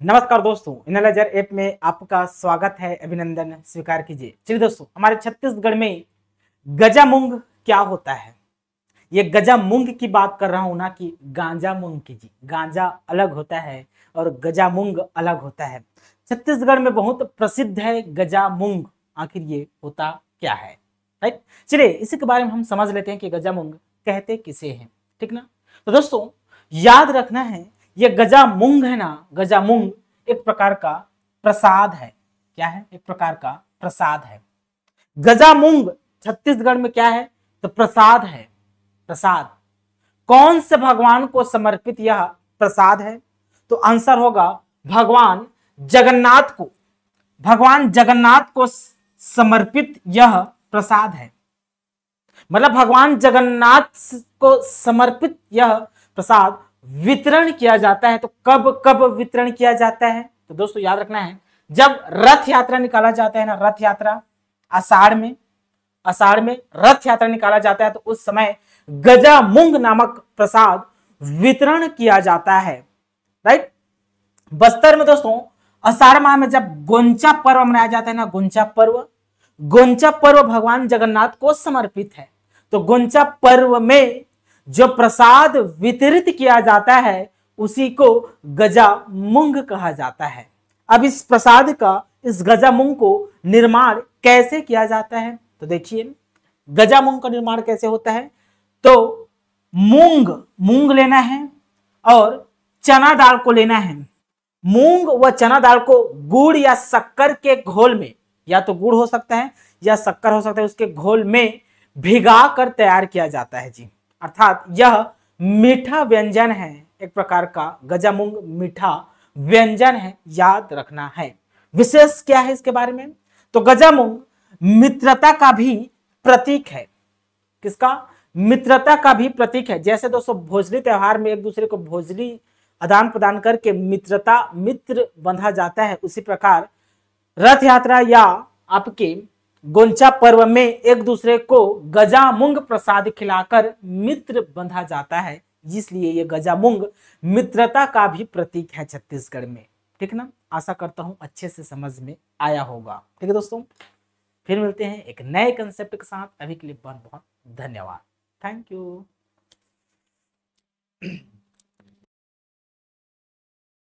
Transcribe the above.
नमस्कार दोस्तों, analyser app में आपका स्वागत है। अभिनंदन स्वीकार कीजिए। चलिए दोस्तों, हमारे छत्तीसगढ़ में गजा मूंग क्या होता है। ये गजा मूंग की बात कर रहा हूं ना कि गांजा मूंग की। जी, गांजा अलग होता है और गजा मूंग अलग होता है। छत्तीसगढ़ में बहुत प्रसिद्ध है गजा मूंग। आखिर ये होता क्या है, राइट। चलिए इसी के बारे में हम समझ लेते हैं कि गजा मूंग कहते किसे हैं, ठीक ना। तो दोस्तों याद रखना है, ये गजा मूंग है ना, गजा मूंग एक प्रकार का प्रसाद है। क्या है? एक प्रकार का प्रसाद है। गजा मूंग छत्तीसगढ़ में क्या है? तो प्रसाद है। प्रसाद कौन से भगवान को समर्पित यह प्रसाद है? तो आंसर होगा भगवान जगन्नाथ को। भगवान जगन्नाथ को समर्पित यह प्रसाद है। मतलब भगवान जगन्नाथ को समर्पित यह प्रसाद वितरण किया जाता है। तो कब कब वितरण किया जाता है? तो दोस्तों याद रखना है, जब रथ यात्रा निकाला जाता है ना, रथ यात्रा आषाढ़ में रथ यात्रा निकाला जाता है, तो उस समय गजा मूंग नामक प्रसाद वितरण किया जाता है, राइट। बस्तर में दोस्तों आषाढ़ माह में जब गोंचा पर्व मनाया जाता है ना, गोंचा पर्व भगवान जगन्नाथ को समर्पित है। तो गोंचा पर्व में जो प्रसाद वितरित किया जाता है उसी को गजा मूंग कहा जाता है। अब इस प्रसाद का, इस गजा मूंग को निर्माण कैसे किया जाता है? तो देखिए गजा मूंग का निर्माण कैसे होता है। तो मूंग लेना है और चना दाल को लेना है। मूंग व चना दाल को गुड़ या शक्कर के घोल में, या तो गुड़ हो सकता है या शक्कर हो सकता है, उसके घोल में भिगा कर तैयार किया जाता है। जी, अर्थात यह मीठा व्यंजन है। एक प्रकार का गजा मूंग मीठा व्यंजन है, याद रखना है। विशेष क्या है इसके बारे में? तो गजा मूंग मित्रता का भी प्रतीक है। किसका? मित्रता का भी प्रतीक है। जैसे दोस्तों भोजली त्योहार में एक दूसरे को भोजली आदान प्रदान करके मित्र बंधा जाता है, उसी प्रकार रथ यात्रा या आपके गोंचा पर्व में एक दूसरे को गजा मूंग प्रसाद खिलाकर मित्र बंधा जाता है। इसलिए ये गजा मूंग मित्रता का भी प्रतीक है छत्तीसगढ़ में, ठीक ना। आशा करता हूं अच्छे से समझ में आया होगा। ठीक है दोस्तों, फिर मिलते हैं एक नए कंसेप्ट के साथ। अभी के लिए बहुत बहुत धन्यवाद। Thank you.